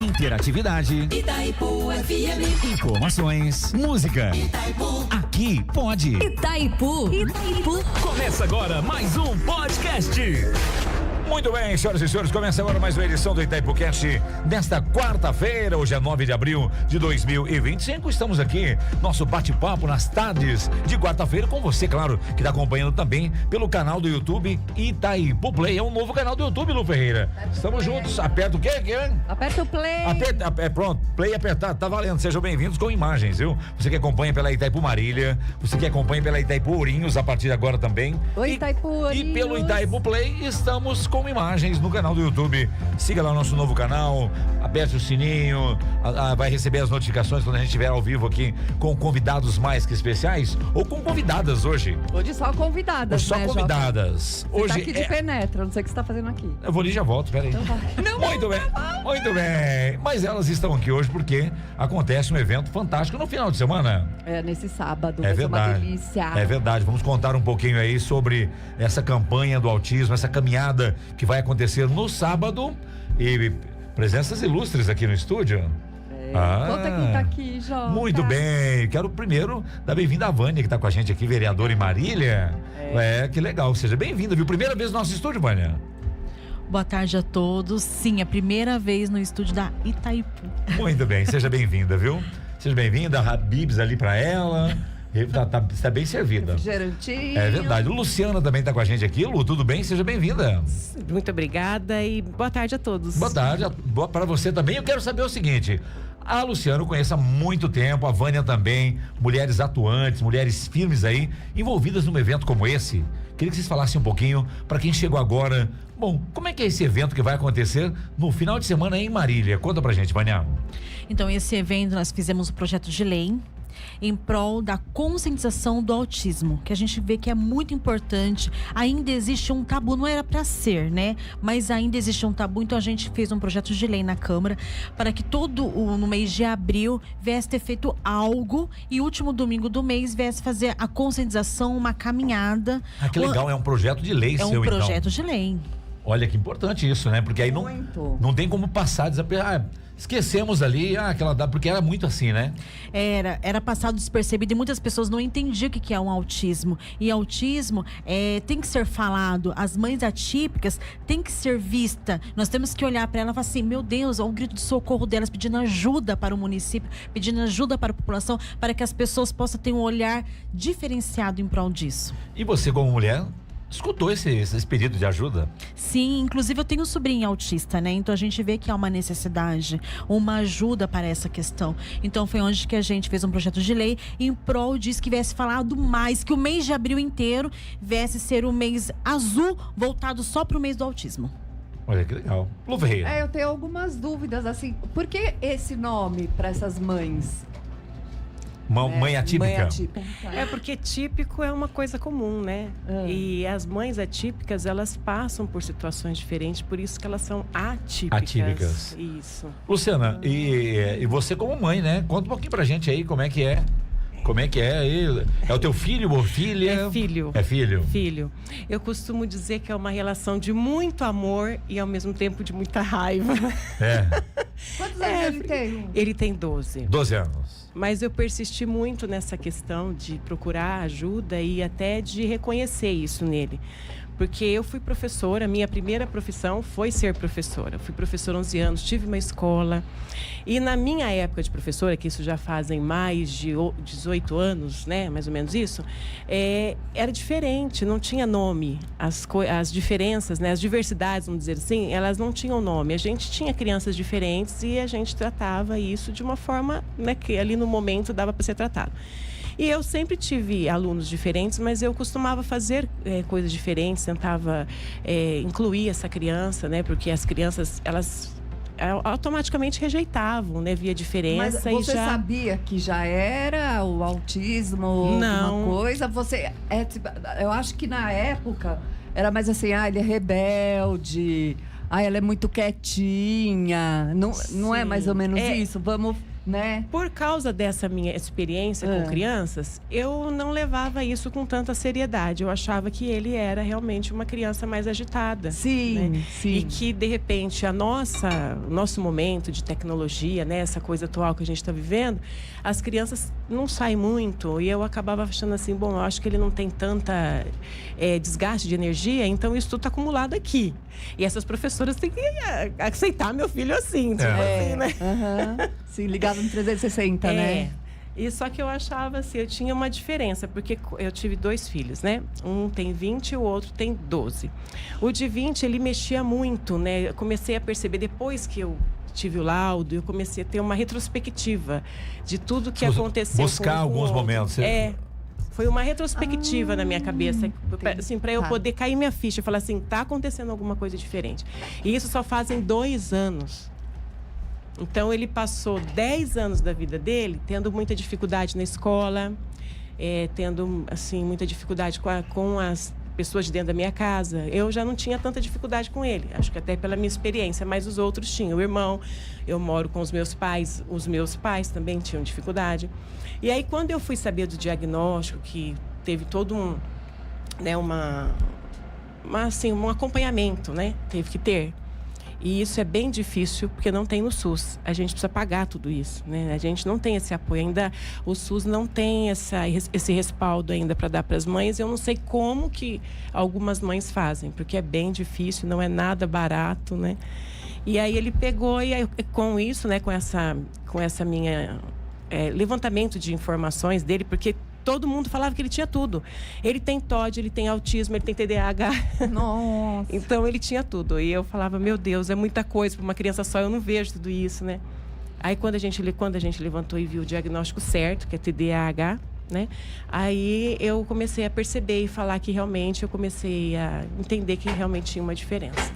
Interatividade. Itaipu FM. Informações. Música. Itaipu. Aqui pode. Itaipu. Começa agora mais um podcast. Muito bem, senhoras e senhores, começa agora mais uma edição do ItaipuCast desta quarta-feira, hoje é 9 de abril de 2025, estamos aqui, nosso bate-papo nas tardes de quarta-feira com você, claro, que está acompanhando também pelo canal do YouTube Itaipu Play, é um novo canal do YouTube, Lu Ferreira, estamos juntos, aperta o quê? Aperta o play. Pronto, play apertado, tá valendo, sejam bem-vindos com imagens, viu? Você que acompanha pela Itaipu Marília, você que acompanha pela Itaipu Ourinhos a partir de agora também. Oi, Itaipu Ourinhos. E pelo Itaipu Play, estamos com imagens no canal do YouTube. Siga lá o nosso novo canal, aperte o sininho, vai receber as notificações quando a gente estiver ao vivo aqui com convidados mais que especiais ou com convidadas hoje. Hoje só convidadas, Só né, convidadas. Jota? Hoje tá aqui de penetra, não sei o que você tá fazendo aqui. Eu vou ali e já volto, peraí. Então vai. Não, muito bem, muito bem. Mas elas estão aqui hoje porque acontece um evento fantástico no final de semana. É, nesse sábado. É vai ser uma verdade. delícia. É verdade. Vamos contar um pouquinho aí sobre essa campanha do autismo, essa caminhada que vai acontecer no sábado e presenças ilustres aqui no estúdio. Conta quem tá aqui, Jota. Muito bem. Quero primeiro dar bem-vinda à Vânia, que tá com a gente aqui, vereadora em Marília. Que legal. Seja bem-vinda, viu? Primeira vez no nosso estúdio, Vânia. Boa tarde a todos. Sim, é a primeira vez no estúdio da Itaipu. Muito bem, seja bem-vinda, viu? Seja bem-vinda, Habibs ali pra ela. Está bem servida. Refrigerantinho. É verdade. Luciana também está com a gente aqui. Lu, tudo bem? Seja bem-vinda. Muito obrigada e boa tarde a todos. Boa tarde. Boa para você também. Eu quero saber o seguinte. A Luciana eu conheço há muito tempo, a Vânia também, mulheres atuantes, mulheres firmes aí, envolvidas num evento como esse. Queria que vocês falassem um pouquinho para quem chegou agora. Bom, como é que é esse evento que vai acontecer no final de semana em Marília? Conta pra gente, Vânia. Então, esse evento nós fizemos um projeto de lei em prol da conscientização do autismo, que a gente vê que é muito importante. Ainda existe um tabu, não era para ser, né? Mas ainda existe um tabu, então a gente fez um projeto de lei na Câmara para que no mês de abril viesse ter feito algo e último domingo do mês viesse fazer a conscientização, uma caminhada. Ah, que legal, é um projeto de lei seu, então. É um projeto de lei. Olha que importante isso, né? Porque aí não tem como passar desapercebido. Esquecemos ali, porque era muito assim, né? Era passado despercebido e muitas pessoas não entendiam o que é um autismo. E autismo tem que ser falado. As mães atípicas têm que ser vista. Nós temos que olhar para ela e falar assim, meu Deus, olha o grito de socorro delas, pedindo ajuda para o município, pedindo ajuda para a população, para que as pessoas possam ter um olhar diferenciado em prol disso. E você, como mulher, escutou esse pedido de ajuda? Sim, inclusive eu tenho um sobrinho autista, né? Então a gente vê que há uma necessidade, uma ajuda para essa questão. Então foi onde que a gente fez um projeto de lei em prol disso, que viesse falado mais, que o mês de abril inteiro viesse ser o mês azul, voltado só para o mês do autismo. Olha que legal. Lu Ferreira. Eu tenho algumas dúvidas, assim, por que esse nome para essas mães? Mãe atípica? Mãe atípica. É porque típico é uma coisa comum, né? E as mães atípicas, elas passam por situações diferentes, por isso que elas são atípicas. Isso. Luciana, e você como mãe, né? Conta um pouquinho pra gente aí como é que é. Como é que é? É o teu filho ou filha? É filho. É filho? Filho. Eu costumo dizer que é uma relação de muito amor e ao mesmo tempo de muita raiva. Quantos anos ele tem? Ele tem 12. 12 anos. Mas eu persisti muito nessa questão de procurar ajuda e até de reconhecer isso nele. Porque eu fui professora, minha primeira profissão foi ser professora. Eu fui professora há 11 anos, tive uma escola. E na minha época de professora, que isso já fazem mais de 18 anos, né, mais ou menos isso, era diferente, não tinha nome. As diferenças, né, as diversidades, vamos dizer assim, elas não tinham nome. A gente tinha crianças diferentes e a gente tratava isso de uma forma, né, que ali no momento dava para ser tratado. E eu sempre tive alunos diferentes, mas eu costumava fazer coisas diferentes, tentava incluir essa criança, né? Porque as crianças, elas automaticamente rejeitavam, né? Via diferença. Mas você e já... sabia que já era o autismo, não, alguma coisa? Eu acho que na época era mais assim, ele é rebelde, ela é muito quietinha. Não é mais ou menos isso? Vamos né? Por causa dessa minha experiência com crianças, eu não levava isso com tanta seriedade. Eu achava que ele era realmente uma criança mais agitada. Sim, né? sim. E que, de repente, o nosso momento de tecnologia, né? Essa coisa atual que a gente está vivendo, as crianças não saem muito. E eu acabava achando assim, bom, eu acho que ele não tem tanta desgaste de energia, então isso tudo está acumulado aqui. E essas professoras têm que aceitar meu filho assim, tipo assim, né? Sim, ligado no 360, né? E só que eu achava assim, eu tinha uma diferença, porque eu tive 2 filhos, né? Um tem 20 e o outro tem 12. O de 20, ele mexia muito, né? Eu comecei a perceber, depois que eu tive o laudo, eu comecei a ter uma retrospectiva de tudo que aconteceu. Buscar alguns momentos. Foi uma retrospectiva na minha cabeça, assim, para eu poder cair minha ficha e falar assim, tá acontecendo alguma coisa diferente. E isso só fazem 2 anos. Então, ele passou 10 anos da vida dele tendo muita dificuldade na escola, tendo, assim, muita dificuldade com as pessoas de dentro da minha casa. Eu já não tinha tanta dificuldade com ele, acho que até pela minha experiência, mas os outros tinham. O irmão, eu moro com os meus pais pais também tinham dificuldade. E aí, quando eu fui saber do diagnóstico, que teve todo um acompanhamento, né? Teve que ter. E isso é bem difícil, porque não tem no SUS. A gente precisa pagar tudo isso, né? A gente não tem esse apoio ainda. O SUS não tem esse respaldo ainda para dar para as mães. Eu não sei como que algumas mães fazem, porque é bem difícil, não é nada barato, né? E aí ele pegou, e aí, com isso, né? Com essa minha levantamento de informações dele, porque todo mundo falava que ele tinha tudo. Ele tem TOD, ele tem autismo, ele tem TDAH. Nossa. Então, ele tinha tudo. E eu falava, meu Deus, é muita coisa para uma criança só, eu não vejo tudo isso, né? Aí, quando a gente levantou e viu o diagnóstico certo, que é TDAH, né? Aí, eu comecei a perceber e falar que realmente, eu comecei a entender que realmente tinha uma diferença.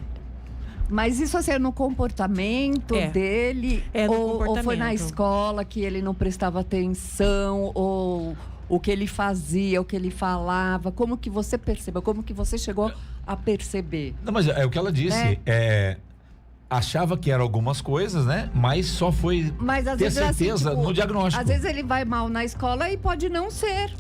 Mas isso assim, no comportamento dele? Ou foi na escola que ele não prestava atenção? Ou o que ele fazia, o que ele falava? Como que você percebeu? Como que você chegou a perceber? Não, mas é o que ela disse. Achava que eram algumas coisas, né? Mas só foi ter certeza assim, no diagnóstico. Às vezes ele vai mal na escola e pode não ser.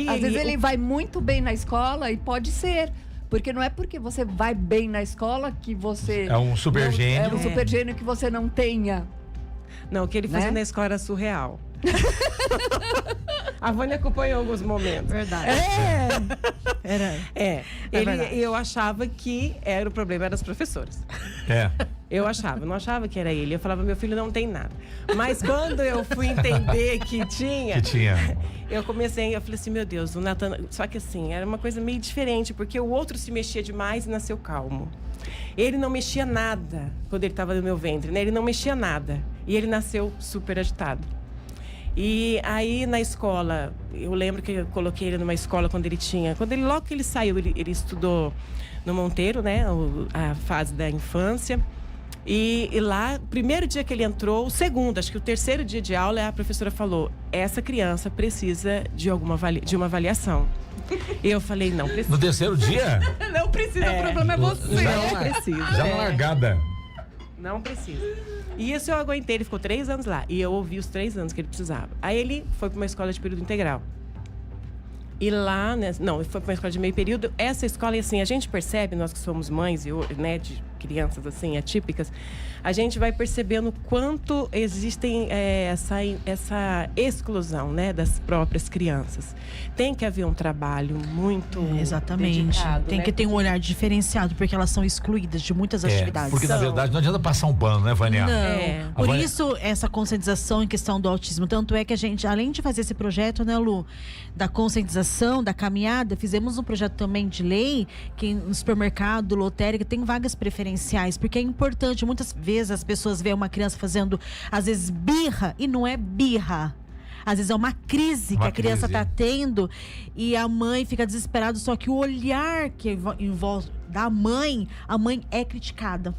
Às vezes ele vai muito bem na escola e pode ser. Porque não é porque você vai bem na escola que você... É um super gênio. É um super gênio que você não tenha. Não, o que ele fazia na escola era surreal. A Vânia acompanhou alguns momentos. Verdade. Eu achava que o problema eram as professoras. Eu não achava que era ele. Eu falava, meu filho não tem nada. Mas quando eu fui entender que tinha. Eu falei assim, meu Deus, o Nathan... Só que assim, era uma coisa meio diferente, porque o outro se mexia demais e nasceu calmo. Ele não mexia nada quando ele estava no meu ventre, né? Ele não mexia nada. E ele nasceu super agitado. E aí, na escola, eu lembro que eu coloquei ele numa escola logo que ele saiu, ele estudou no Monteiro, né? A fase da infância. E lá, o primeiro dia que ele entrou, acho que o terceiro dia de aula, a professora falou, essa criança precisa de uma avaliação. E eu falei, não precisa. No terceiro dia? Não precisa, o problema é você. Não precisa. Já na largada. Não precisa. E isso eu aguentei, ele ficou 3 anos lá. E eu ouvi os 3 anos que ele precisava. Aí ele foi para uma escola de período integral. E lá, né, ele foi para uma escola de meio período. Essa escola, assim, a gente percebe, nós que somos mães, né, de crianças, assim, atípicas, a gente vai percebendo quanto existem essa exclusão, né, das próprias crianças. Tem que haver um trabalho muito exatamente. Dedicado, tem que ter um olhar diferenciado, porque elas são excluídas de muitas atividades. Porque, na verdade, não adianta passar um pano, né, Vânia? Não. Por isso, essa conscientização em questão do autismo. Tanto é que a gente, além de fazer esse projeto, né, Lu, da conscientização, da caminhada, fizemos um projeto também de lei, que no supermercado, lotérica, tem vagas preferenciais, porque é importante. Muitas vezes as pessoas veem uma criança fazendo, às vezes, birra, e não é birra. Às vezes é uma crise que a criança está tendo e a mãe fica desesperada, só que o olhar que envolve da mãe, a mãe é criticada.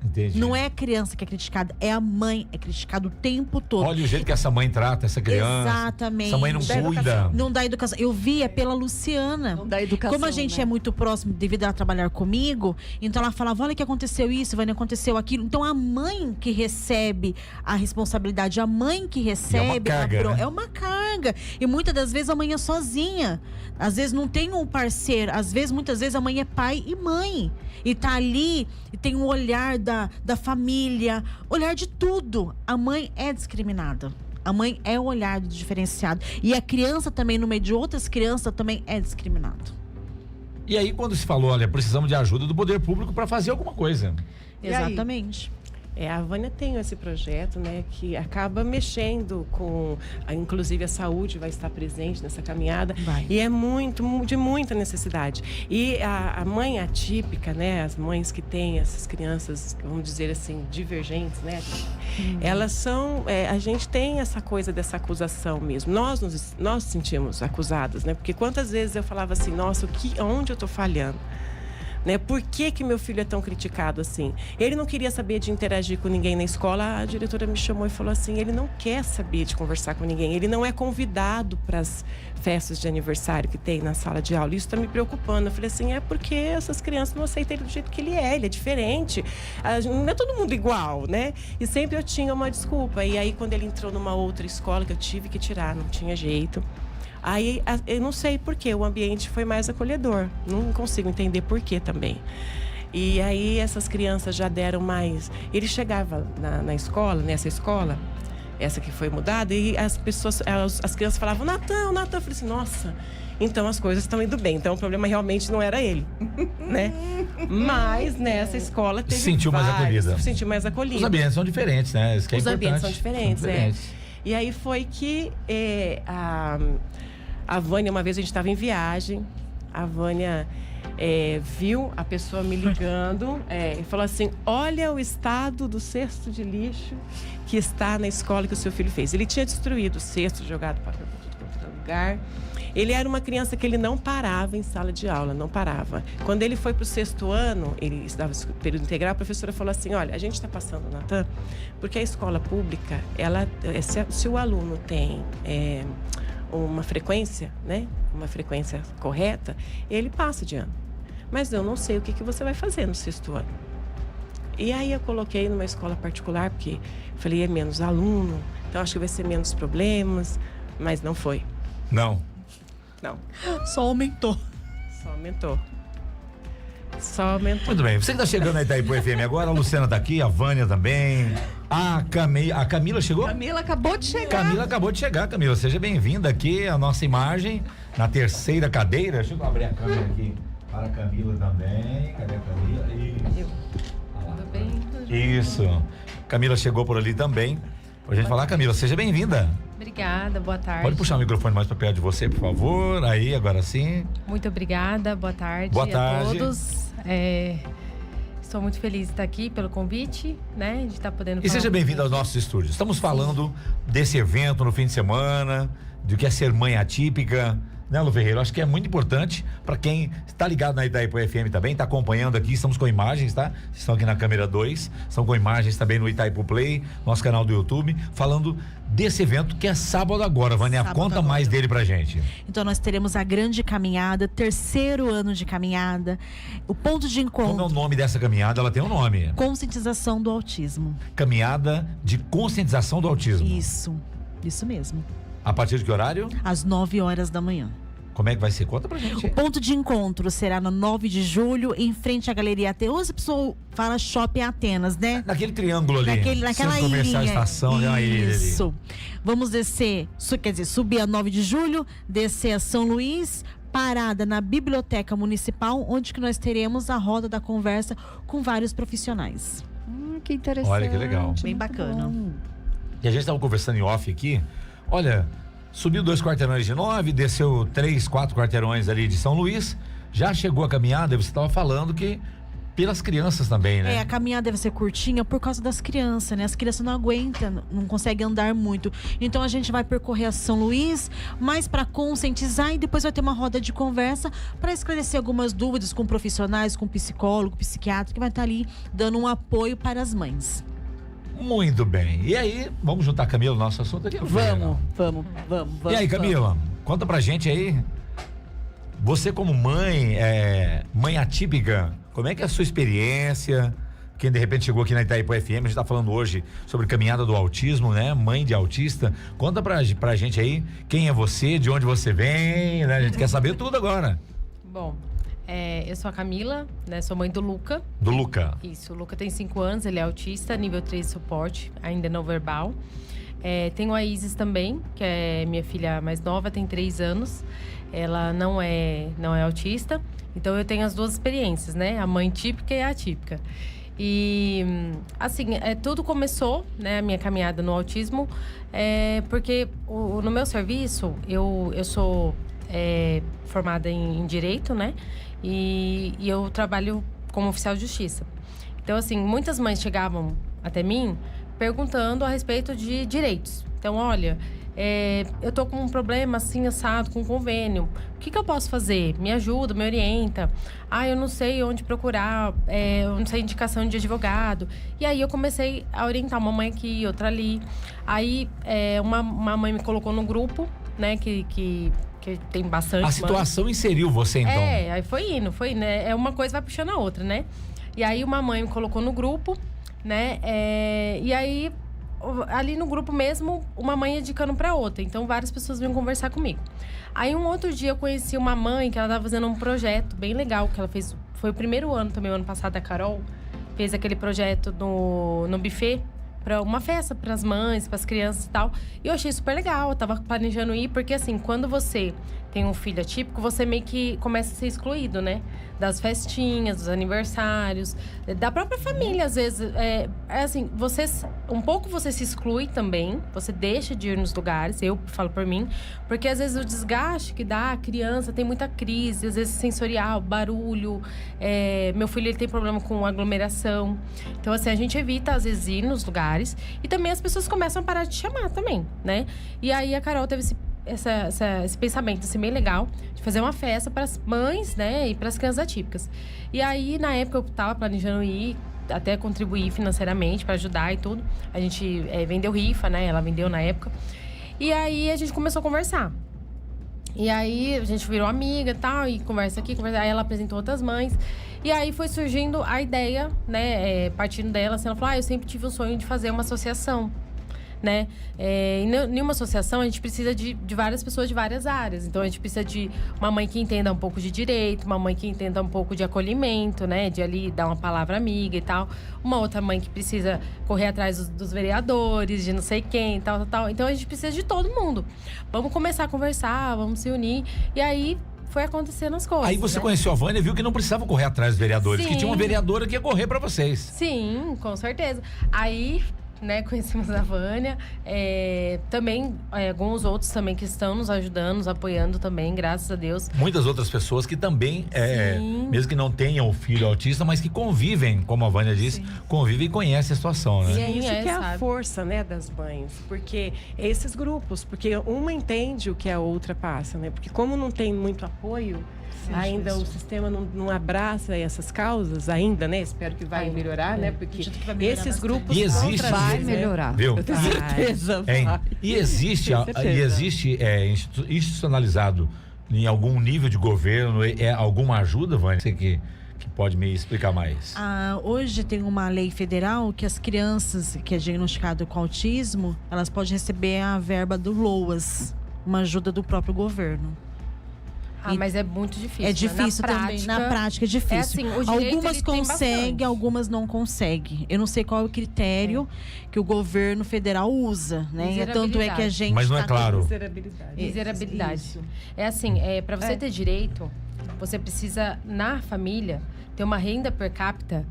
Entendi. Não é a criança que é criticada, é a mãe, é criticada o tempo todo. Olha o jeito que essa mãe trata essa criança. Exatamente. Essa mãe não cuida. Não dá educação. Eu via pela Luciana. Não dá educação, como a gente né? é muito próximo devido a ela trabalhar comigo, então ela falava, olha que aconteceu isso, Vânia, aconteceu aquilo. Então a mãe que recebe a responsabilidade, a mãe que recebe... É uma carga. E muitas das vezes a mãe é sozinha. Às vezes não tem um parceiro. Às vezes, muitas vezes a mãe é pai e mãe. E tá ali e tem um olhar da família, olhar de tudo. A mãe é discriminada. A mãe é o olhar diferenciado. E a criança também, no meio de outras crianças, também é discriminada. E aí, quando se falou, olha, precisamos de ajuda do poder público para fazer alguma coisa. Exatamente. A Vânia tem esse projeto, né, que acaba mexendo com, inclusive a saúde vai estar presente nessa caminhada. Vai. E é de muita necessidade. E a mãe atípica, né, as mães que têm essas crianças, vamos dizer assim, divergentes, né, elas são, a gente tem essa coisa dessa acusação mesmo. Nós nos sentimos acusadas, né, porque quantas vezes eu falava assim, nossa, onde eu estou falhando? Né? Por que meu filho é tão criticado assim? Ele não queria saber de interagir com ninguém na escola. A diretora me chamou e falou assim, ele não quer saber de conversar com ninguém. Ele não é convidado para as festas de aniversário que tem na sala de aula. Isso está me preocupando. Eu falei assim, é porque essas crianças não aceitam ele do jeito que ele é diferente. Não é todo mundo igual, né? E sempre eu tinha uma desculpa. E aí, quando ele entrou numa outra escola que eu tive que tirar, não tinha jeito. Aí, eu não sei por que o ambiente foi mais acolhedor. Não consigo entender por que também. E aí, essas crianças já deram mais... Ele chegava na escola, nessa escola, essa que foi mudada, e as crianças falavam, Natan. Eu falei assim, nossa, então as coisas estão indo bem. Então, o problema realmente não era ele, né? Mas, nessa escola, teve sentiu mais acolhida. Sentiu mais acolhida. Os ambientes são diferentes, né? Isso que é Os importante. ambientes são diferentes, E aí foi que a Vânia, uma vez a gente estava em viagem, a Vânia viu a pessoa me ligando e falou assim, olha o estado do cesto de lixo que está na escola que o seu filho fez. Ele tinha destruído o cesto, jogado para tudo quanto era lugar. Ele era uma criança que ele não parava em sala de aula, não parava. Quando ele foi para o 6º ano, ele estudava período integral, a professora falou assim, olha, a gente está passando, Natan, porque a escola pública, se o aluno tem uma frequência, né, uma frequência correta, ele passa de ano. Mas eu não sei o que você vai fazer no 6º ano. E aí eu coloquei numa escola particular, porque falei, é menos aluno, então acho que vai ser menos problemas, mas não foi. Não. Só aumentou. Muito bem, você que tá chegando na Itaipu FM agora, a Luciana tá aqui, a Vânia também, a Camila chegou? Camila acabou de chegar. Camila acabou de chegar, Camila, seja bem-vinda aqui à nossa imagem, na 3ª cadeira. Deixa eu abrir a câmera aqui para a Camila também. Cadê a Camila? Isso. Tudo bem? Isso. Camila chegou por ali também. Pra gente falar, Camila, seja bem-vinda. Obrigada, boa tarde. Pode puxar o microfone mais para perto de você, por favor. Aí, agora sim. Muito obrigada, boa tarde, boa tarde a todos. Estou muito feliz de estar aqui pelo convite, né? De estar podendo falar. E seja bem-vindo aos nossos estúdios. Estamos falando desse evento no fim de semana, do que é ser mãe atípica, né, Lu Ferreira? Acho que é muito importante para quem está ligado na Itaipu FM também, está acompanhando aqui, estamos com imagens, tá? Vocês estão aqui na câmera 2, estão com imagens também no Itaipu Play, nosso canal do YouTube, falando desse evento que é sábado agora. Vânia, conta agora mais dele pra gente. Então nós teremos a grande caminhada, 3º ano de caminhada, o ponto de encontro. Como é o nome dessa caminhada? Ela tem um nome. Conscientização do autismo. Caminhada de conscientização do autismo. Isso mesmo. A partir de que horário? Às 9 horas da manhã. Como é que vai ser? Conta pra gente. O ponto de encontro será no 9 de julho, em frente à Galeria Atenas. Hoje a pessoa fala Shopping Atenas, né? Naquele triângulo ali. Naquela ilha. Comercial, estação, né? Uma ilha ali. Isso. Vamos descer, subir a 9 de julho, descer a São Luís, parada na Biblioteca Municipal, onde que nós teremos a roda da conversa com vários profissionais. Que interessante. Olha que legal. Bem bacana. E a gente estava conversando em off aqui. Olha, subiu 2 quarteirões de 9, desceu 3, 4 quarteirões ali de São Luís, já chegou a caminhada, e você estava falando que pelas crianças também, né? A caminhada deve ser curtinha por causa das crianças, né? As crianças não aguentam, não conseguem andar muito. Então a gente vai percorrer a São Luís, mais para conscientizar, e depois vai ter uma roda de conversa para esclarecer algumas dúvidas com profissionais, com psicólogo, psiquiatra, que vai estar ali dando um apoio para as mães. Muito bem. E aí, vamos juntar a Camila no nosso assunto aqui? Vamos. E aí, Camila, conta pra gente aí. Você como mãe, mãe atípica, como é que é a sua experiência? Quem de repente chegou aqui na Itaipu FM, a gente tá falando hoje sobre caminhada do autismo, né? Mãe de autista. Conta pra gente aí, quem é você, de onde você vem, né? A gente quer saber tudo agora. Bom, eu sou a Camila, né? Sou mãe do Luca. Do Luca. Isso, o Luca tem 5 anos, ele é autista, nível 3 de suporte, ainda não verbal. Tenho a Isis também, que é minha filha mais nova, tem 3 anos. Ela não é autista, então eu tenho as duas experiências, né? A mãe típica e a atípica. E, assim, tudo começou, né? A minha caminhada no autismo, porque no meu serviço, eu sou formada em Direito, né? E eu trabalho como oficial de justiça. Então, assim, muitas mães chegavam até mim perguntando a respeito de direitos. Então, olha, eu tô com um problema assim, assado, com convênio. O que eu posso fazer? Me ajuda, me orienta. Eu não sei onde procurar, eu não sei indicação de advogado. E aí eu comecei a orientar uma mãe aqui, outra ali. Aí uma mãe me colocou no grupo, né, que tem bastante. A situação inseriu você, então? Aí foi indo, né? Uma coisa vai puxando a outra, né? E aí uma mãe me colocou no grupo, né? E aí, ali no grupo mesmo, uma mãe indicando pra outra. Então, várias pessoas vinham conversar comigo. Aí, um outro dia, eu conheci uma mãe que ela tava fazendo um projeto bem legal, que ela fez... Foi o primeiro ano também, o ano passado, a Carol fez aquele projeto no buffet, para uma festa para as mães, para as crianças e tal. E eu achei super legal, eu tava planejando ir, porque assim, quando você tem um filho atípico, você meio que começa a ser excluído, né? Das festinhas, dos aniversários, da própria família, às vezes. Assim, um pouco você se exclui também, você deixa de ir nos lugares, eu falo por mim, porque às vezes o desgaste que dá a criança, tem muita crise, às vezes sensorial, barulho. Meu filho, ele tem problema com aglomeração. Então, assim, a gente evita, às vezes, ir nos lugares. E também as pessoas começam a parar de chamar também, né? E aí a Carol teve esse pensamento assim, bem legal, de fazer uma festa para as mães, né, e para as crianças atípicas. E aí, na época, eu tava planejando ir, até contribuir financeiramente para ajudar e tudo. A gente vendeu rifa, né, ela vendeu na época. E aí, a gente começou a conversar. E aí, a gente virou amiga e tal, e conversa aqui, conversa. Aí ela apresentou outras mães. E aí, foi surgindo a ideia, né, partindo dela, assim, ela falou, eu sempre tive um sonho de fazer uma associação, né? Em uma associação, a gente precisa de várias pessoas de várias áreas. Então, a gente precisa de uma mãe que entenda um pouco de direito, uma mãe que entenda um pouco de acolhimento, né? De ali dar uma palavra amiga e tal. Uma outra mãe que precisa correr atrás dos vereadores, de não sei quem, tal. Então, a gente precisa de todo mundo. Vamos começar a conversar, vamos se unir. E aí, foi acontecendo as coisas. Aí você, né? Conheceu a Vânia e viu que não precisava correr atrás dos vereadores, Sim. que tinha uma vereadora que ia correr pra vocês. Sim, com certeza. Aí, né, conhecemos a Vânia. Também, alguns outros também que estão nos ajudando, nos apoiando também, graças a Deus. Muitas outras pessoas que também, mesmo que não tenham o filho autista, mas que convivem, como a Vânia disse, convivem e conhecem a situação, né? E é isso que é sabe? a força, né, das mães. Porque esses grupos, porque uma entende o que a outra passa, né? Porque como não tem muito apoio, ainda o sistema não abraça essas causas ainda, né? Espero que vai melhorar, né? Porque esses grupos E existe, vai melhorar. Viu? Eu tenho certeza. E existe, institucionalizado em algum nível de governo, alguma ajuda, Vânia? Você que pode me explicar mais. Hoje tem uma lei federal que as crianças que é diagnosticado com autismo, elas podem receber a verba do LOAS, uma ajuda do próprio governo. Mas é muito difícil. É difícil também. Na prática é difícil. Assim, o direito, algumas conseguem, algumas não conseguem. Eu não sei qual é o critério que o governo federal usa, né? Tanto é que a gente... Mas não é claro. Miserabilidade. Isso. É assim, para você ter direito, você precisa, na família, ter uma renda per capita,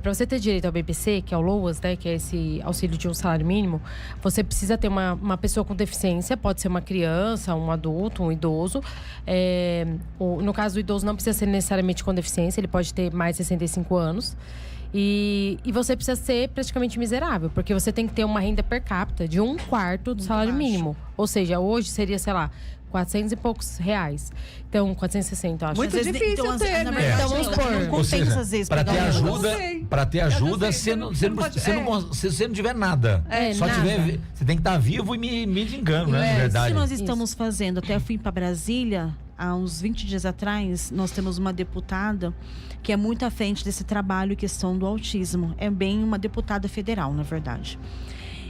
para você ter direito ao BPC, que é o LOAS, né, que é esse auxílio de um salário mínimo, você precisa ter uma pessoa com deficiência, pode ser uma criança, um adulto, um idoso. No caso do idoso, não precisa ser necessariamente com deficiência, ele pode ter mais de 65 anos. E você precisa ser praticamente miserável, porque você tem que ter uma renda per capita de 1/4 do salário mínimo. Ou seja, hoje seria, sei lá, 400 e poucos reais. Então, 460, eu acho. Muito difícil então, ter, na né? verdade, Então, vamos supor. não compensa às vezes para ter pegar ajuda, se você não tiver nada. Só nada. tiver, você tem que estar vivo e me engano, né? Na O verdade. que nós estamos fazendo? Até eu fui para Brasília, há uns 20 dias atrás, nós temos uma deputada que é muito à frente desse trabalho, questão do autismo. É bem uma deputada federal, na verdade.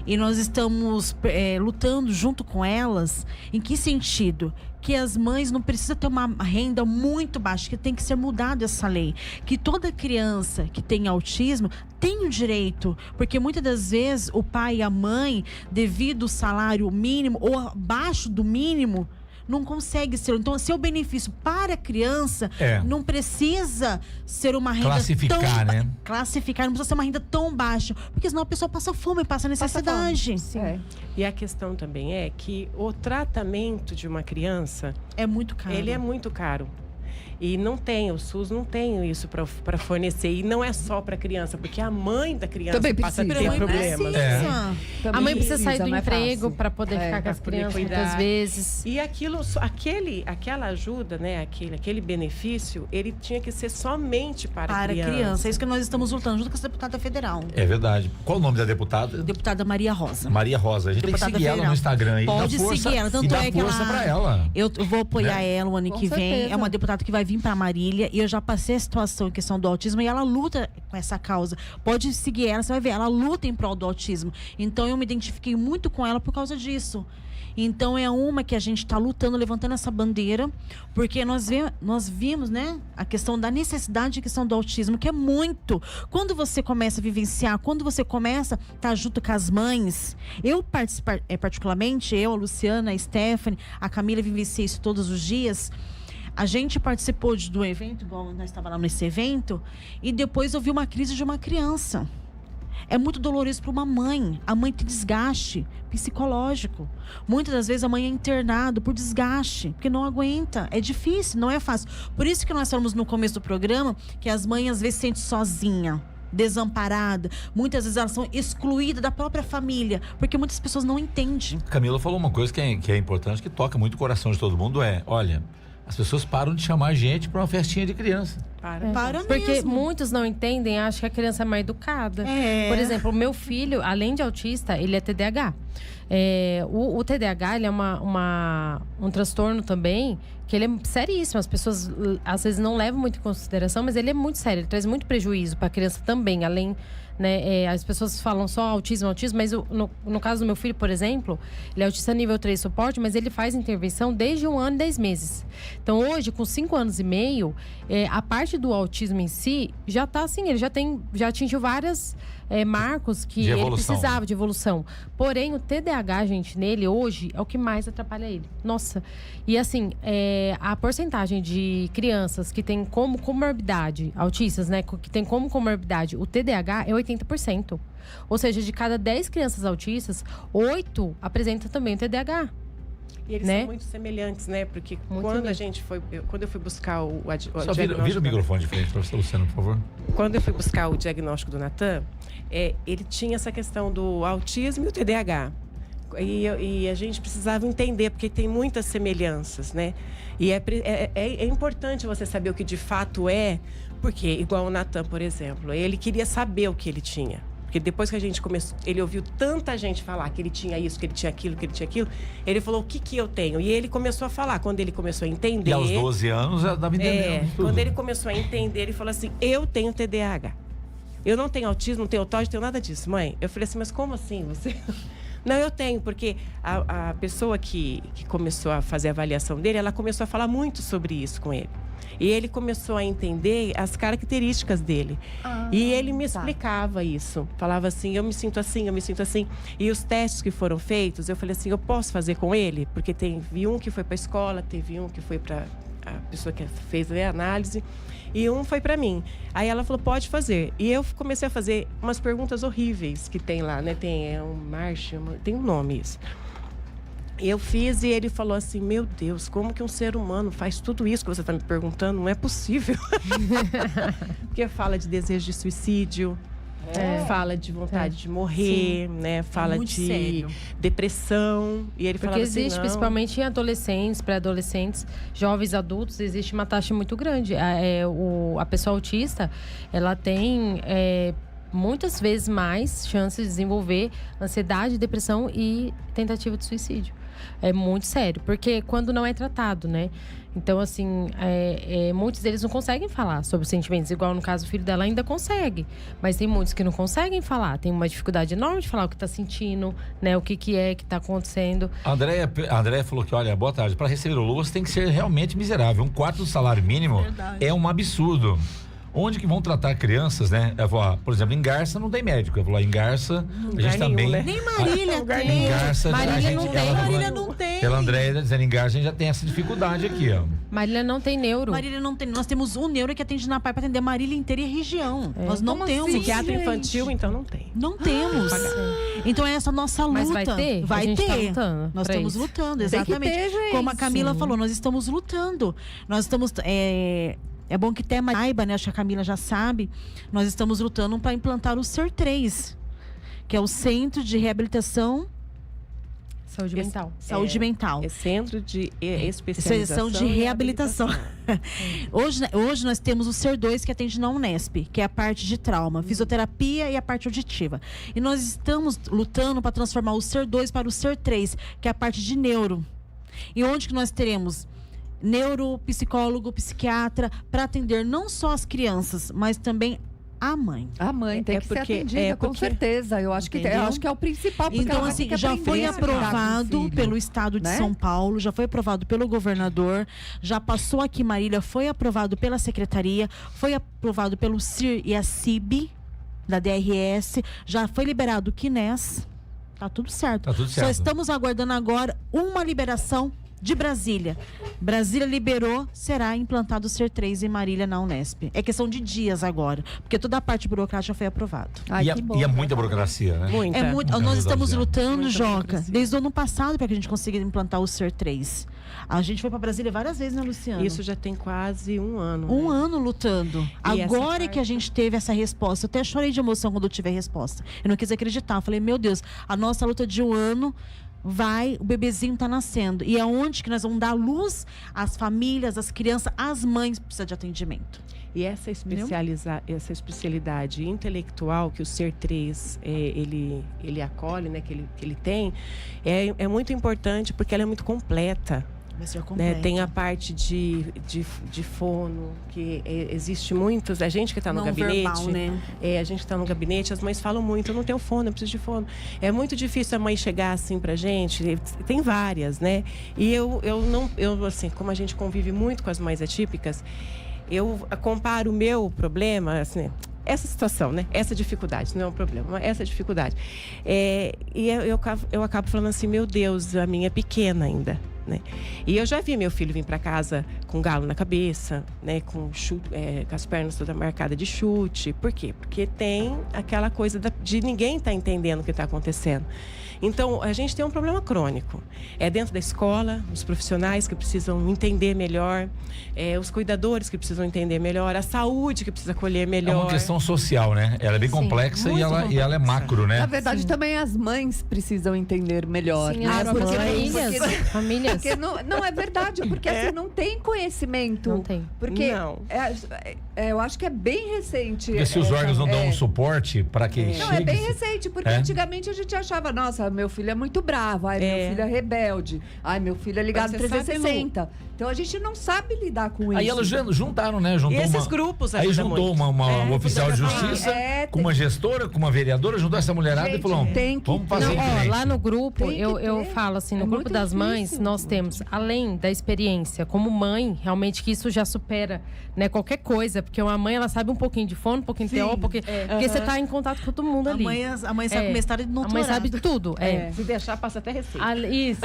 E nós estamos lutando junto com elas. Em que sentido? Que as mães não precisam ter uma renda muito baixa, que tem que ser mudada essa lei. Que toda criança que tem autismo tem o direito. Porque muitas das vezes o pai e a mãe, devido ao salário mínimo ou abaixo do mínimo, não consegue ser. Então, seu benefício para a criança não precisa ser uma renda classificar, né? Classificar, não precisa ser uma renda tão baixa. Porque senão a pessoa passa fome, passa necessidade. Sim. E a questão também é que o tratamento de uma criança... é muito caro. Ele é muito caro. E não tem, o SUS não tem isso para fornecer. E não é só para criança, porque a mãe da criança também passa a ter precisa. problemas. A mãe precisa sair do não é emprego fácil. para poder ficar com as crianças muitas vezes. E aquela ajuda, né, aquele benefício, ele tinha que ser somente para a criança. É isso que nós estamos lutando junto com essa deputada federal. É verdade. Qual o nome da deputada? Deputada Maria Rosa. Maria Rosa. A gente Deputada tem que seguir ela federal. no Instagram aí. Pode dá força, seguir ela. Tanto e dá é que força pra ela. Eu vou apoiar Né? ela o ano Com que vem. certeza. É uma deputada que vai vir para Marília. E eu já passei a situação em questão do autismo. E ela luta com essa causa. Pode seguir ela, você vai ver. Ela luta em prol do autismo. Então eu me identifiquei muito com ela por causa disso. Então é uma que a gente está lutando, levantando essa bandeira, porque nós vimos, né, a questão da necessidade, a questão do autismo, que é muito. Quando você começa a vivenciar, quando você começa a estar junto com as mães, eu particularmente, a Luciana, a Stephanie, a Camila vivenciei isso todos os dias. A gente participou do evento, igual nós estávamos lá nesse evento, e depois eu vi uma crise de uma criança. É muito doloroso para uma mãe. A mãe tem desgaste psicológico. Muitas das vezes a mãe é internada por desgaste, porque não aguenta. É difícil, não é fácil. Por isso que nós falamos no começo do programa que as mães às vezes se sentem sozinhas, desamparada. Muitas vezes elas são excluídas da própria família, porque muitas pessoas não entendem. Camila falou uma coisa que é importante, que toca muito o coração de todo mundo, olha, as pessoas param de chamar a gente para uma festinha de criança. Para Porque mesmo. muitos não entendem, acham que a criança é mal educada. Por exemplo, o meu filho, além de autista, ele é TDAH. O TDAH, ele é um transtorno também, que ele é seríssimo. As pessoas, às vezes, não levam muito em consideração, mas ele é muito sério. Ele traz muito prejuízo para a criança também, além... Né, as pessoas falam só autismo, mas no caso do meu filho, por exemplo, ele é autista nível 3 suporte, mas ele faz intervenção desde 1 ano e 10 meses. Então hoje, com 5 anos e meio, a parte do autismo em si já tá assim, ele já atingiu várias marcos que ele precisava de evolução. Porém, o TDAH, gente, nele hoje é o que mais atrapalha ele. Nossa. E assim, a porcentagem de crianças que tem como comorbidade, autistas, né, que tem como comorbidade o TDAH é 80%. Ou seja, de cada 10 crianças autistas, 8 apresentam também o TDAH. E eles né? são muito semelhantes, né? Porque Muito quando semelhante. quando eu fui buscar o Só vira o microfone de frente para você, Luciano, por favor. Quando eu fui buscar o diagnóstico do Natan, ele tinha essa questão do autismo e o TDAH. E a gente precisava entender, porque tem muitas semelhanças, né? E é importante você saber o que de fato é, porque, igual o Natan, por exemplo, ele queria saber o que ele tinha. Porque depois que a gente começou, ele ouviu tanta gente falar que ele tinha isso, que ele tinha aquilo, que ele tinha aquilo, ele falou, o que eu tenho? E ele começou a falar, quando ele começou a entender... E aos 12 anos, já estava entendendo tudo. Quando ele começou a entender, ele falou assim, eu tenho TDAH. Eu não tenho autismo, não tenho TOD, não tenho nada disso, mãe. Eu falei assim, mas como assim? Você... Não, eu tenho, porque a pessoa que começou a fazer a avaliação dele, ela começou a falar muito sobre isso com ele. E ele começou a entender as características dele. E ele me explicava isso. Falava assim, eu me sinto assim, eu me sinto assim. E os testes que foram feitos, eu falei assim, eu posso fazer com ele? Porque teve um que foi para a escola, teve um que foi para pessoa que fez a análise, e um foi para mim. Aí ela falou, pode fazer. E eu comecei a fazer umas perguntas horríveis que tem lá, né? Tem tem um nome isso. Eu fiz e ele falou assim, meu Deus, como que um ser humano faz tudo isso que você está me perguntando? Não é possível. Porque fala de desejo de suicídio, fala de vontade de morrer, né? Fala de sério. Depressão. E ele falava existe, assim, principalmente em adolescentes, pré-adolescentes, jovens adultos, existe uma taxa muito grande. A pessoa autista, ela tem muitas vezes mais chances de desenvolver ansiedade, depressão e tentativa de suicídio. É muito sério, porque quando não é tratado, né? Então, assim, muitos deles não conseguem falar sobre os sentimentos. Igual no caso, o filho dela ainda consegue. Mas tem muitos que não conseguem falar. Tem uma dificuldade enorme de falar o que está sentindo, né? O que está acontecendo. A Andréia falou que, olha, boa tarde. Para receber o Lua, você tem que ser realmente miserável. 1/4 do salário mínimo é um absurdo. Onde que vão tratar crianças, né? Eu vou, por exemplo, em Garça não tem médico. Eu vou lá em Garça, a gente também... Né? Nem Marília tem. Em Garça, Marília não tem. Pela Andréia dizendo, em Garça a gente já tem essa dificuldade aqui, ó. Marília não tem neuro. Marília não tem. Nós temos um neuro que atende na PAI para atender Marília inteira e região. Nós não temos. Psiquiatra infantil, então não tem. Não temos. Então é essa nossa luta. Mas vai ter? Vai ter. Tá lutando nós estamos lutando, exatamente. Tem que ter, como a Camila falou, nós estamos lutando. Nós estamos... É bom que até saiba, né? Acho que a Camila já sabe. Nós estamos lutando para implantar o CER3, que é o Centro de Reabilitação... Saúde mental. Saúde mental. É Centro de Especialização de Reabilitação. Hoje nós temos o CER2, que atende na Unesp, que é a parte de trauma, fisioterapia e a parte auditiva. E nós estamos lutando para transformar o CER2 para o CER3, que é a parte de neuro. E onde que nós teremos neuropsicólogo, psiquiatra, para atender não só as crianças, mas também a mãe. A mãe tem que ser atendida, com certeza. Eu acho que é o principal. Então, assim, já foi aprovado pelo Estado de São Paulo, já foi aprovado pelo governador, já passou aqui em Marília, foi aprovado pela secretaria, foi aprovado pelo CIR e a CIB, da DRS, já foi liberado o QNES. Tá tudo certo. Tá tudo certo. Só estamos aguardando agora uma liberação de Brasília. Brasília liberou, será implantado o CER3 em Marília na Unesp. É questão de dias agora, porque toda a parte burocrática foi aprovada. E é muita burocracia, né? Nós estamos lutando, Joca, desde o ano passado para que a gente consiga implantar o CER3. A gente foi para Brasília várias vezes, né, Luciana? Isso já tem quase um ano. Um ano lutando. Agora que a gente teve essa resposta, eu até chorei de emoção quando eu tive a resposta. Eu não quis acreditar. Eu falei, meu Deus, a nossa luta de um ano... o bebezinho tá nascendo. E é onde que nós vamos dar luz às famílias, às crianças, às mães que precisam de atendimento. E essa especialidade intelectual que o CER3 ele acolhe, né, que ele tem, é muito importante porque ela é muito completa. Né? Tem a parte de fono, que existe muitos. A gente que está no gabinete, verbal, né? A gente que está no gabinete, as mães falam muito, eu não tenho fono, eu preciso de fono. É muito difícil a mãe chegar assim pra gente, tem várias, né? E eu assim, como a gente convive muito com as mães atípicas, eu comparo o meu problema, assim, essa situação, né? Essa dificuldade, não é um problema, essa dificuldade. E eu acabo falando assim, meu Deus, a minha é pequena ainda. Né? E eu já vi meu filho vir para casa com galo na cabeça, né? Com as pernas todas marcadas de chute. Por quê? Porque tem aquela coisa de ninguém estar entendendo o que está acontecendo. Então, a gente tem um problema crônico. É dentro da escola, os profissionais que precisam entender melhor, os cuidadores que precisam entender melhor, a saúde que precisa acolher melhor. É uma questão social, né? Ela é bem complexa e ela é macro, né? Na verdade, também as mães precisam entender melhor. Sim, as famílias. Porque não é verdade, porque assim, não tem conhecimento. Não tem. Porque eu acho que é bem recente. Porque se os órgãos não dão um suporte para que ele chegue... Não, é bem recente, porque antigamente a gente achava, nossa, meu filho é muito bravo, meu filho é rebelde, meu filho é ligado 360. Então a gente não sabe lidar com isso. Aí elas juntaram, né? E esses grupos aí juntou uma oficial de justiça com uma gestora, com uma vereadora, juntou essa mulherada e falou, vamos fazer lá no grupo, eu falo assim, no grupo das mães, nós nós temos, além da experiência como mãe, realmente que isso já supera, né, qualquer coisa, porque uma mãe, ela sabe um pouquinho de fono, um pouquinho de teó, porque você tá em contato com todo mundo ali. A mãe sabe mestrado e doutorado. A mãe sabe tudo. Se deixar, passa até receita. Isso,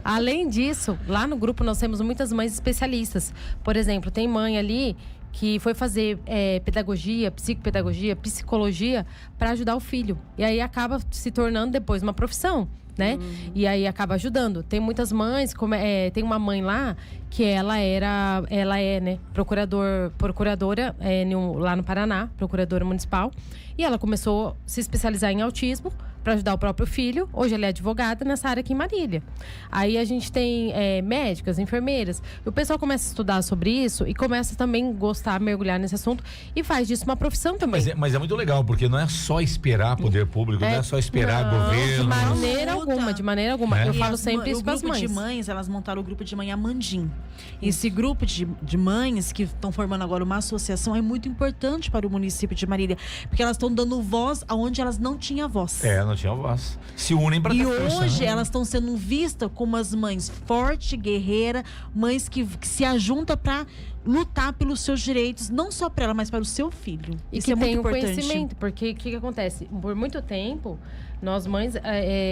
Além disso, lá no grupo nós temos muitas mães especialistas. Por exemplo, tem mãe ali que foi fazer pedagogia, psicopedagogia, psicologia para ajudar o filho. E aí acaba se tornando depois uma profissão, né? E aí acaba ajudando. Tem muitas mães, tem uma mãe lá que ela é, né, procuradora lá no Paraná, procuradora municipal. E ela começou a se especializar em autismo para ajudar o próprio filho. Hoje ela é advogada nessa área aqui em Marília. Aí a gente tem médicas, enfermeiras. E o pessoal começa a estudar sobre isso e começa também a gostar, mergulhar nesse assunto e faz disso uma profissão também. Mas é muito legal, porque não é só esperar poder público, não é só esperar governo. De maneira alguma. Eu falo sempre isso com as mães. O grupo de mães, elas montaram o grupo de mãe Amandim. Esse grupo de mães que estão formando agora uma associação é muito importante para o município de Marília, porque elas estão dando voz aonde elas não tinham voz. Não tinha voz. Se unem para ter força. E hoje elas estão sendo vistas como as mães fortes, guerreiras, mães que se ajuntam para lutar pelos seus direitos, não só para ela, mas para o seu filho. E isso que é muito importante. Conhecimento, porque o que acontece? Por muito tempo, nós mães,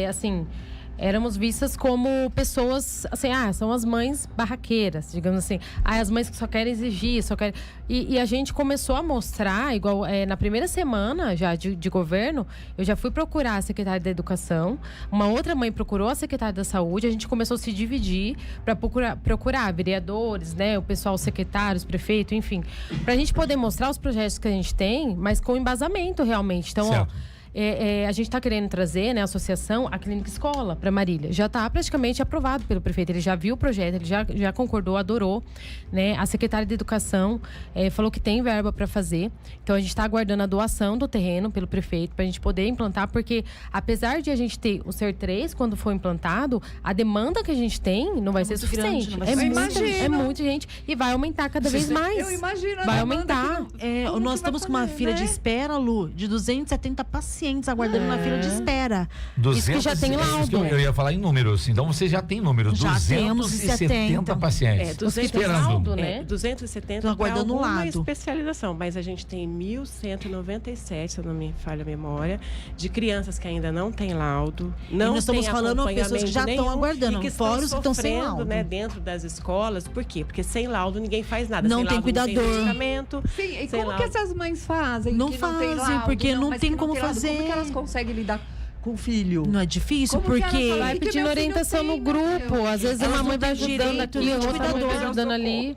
assim, éramos vistas como pessoas, assim, são as mães barraqueiras, digamos assim. As mães que só querem exigir, só querem... E a gente começou a mostrar, igual na primeira semana já de governo, eu já fui procurar a secretária da Educação, uma outra mãe procurou a secretária da Saúde, a gente começou a se dividir para procurar vereadores, né, o pessoal, secretários, prefeito, enfim, para a gente poder mostrar os projetos que a gente tem, mas com embasamento realmente. Então, a gente está querendo trazer, né, a associação, a Clínica Escola para Marília. Já está praticamente aprovado pelo prefeito. Ele já viu o projeto, ele já concordou, adorou, né? A secretária de Educação falou que tem verba para fazer. Então a gente está aguardando a doação do terreno pelo prefeito para a gente poder implantar, porque apesar de a gente ter o Ser 3 quando for implantado, a demanda que a gente tem não vai ser suficiente. É muita gente e vai aumentar cada vez mais. Eu imagino. Vai aumentar. Nós estamos com uma fila de espera, Lu, de 270 pacientes aguardando na fila de espera. 200, isso que já tem laudo. Eu ia falar em números. Então você já tem números. Já 270 pacientes. 270 aguardando uma especialização. Mas a gente tem 1.197, se eu não me falha a memória, de crianças que ainda não têm laudo. Não nós estamos falando de pessoas que já estão aguardando. Fora os que estão sem laudo, né, dentro das escolas. Por quê? Porque sem laudo ninguém faz nada. Não sem tem laudo, cuidador. Não tem medicamento. Sim, e como que essas mães fazem? Não fazem, porque não tem como fazer. Como que elas conseguem lidar com o filho? Não é difícil, porque vai pedindo orientação no grupo. Às vezes uma mãe vai ajudando aqui, outra mãe vai ajudando ali.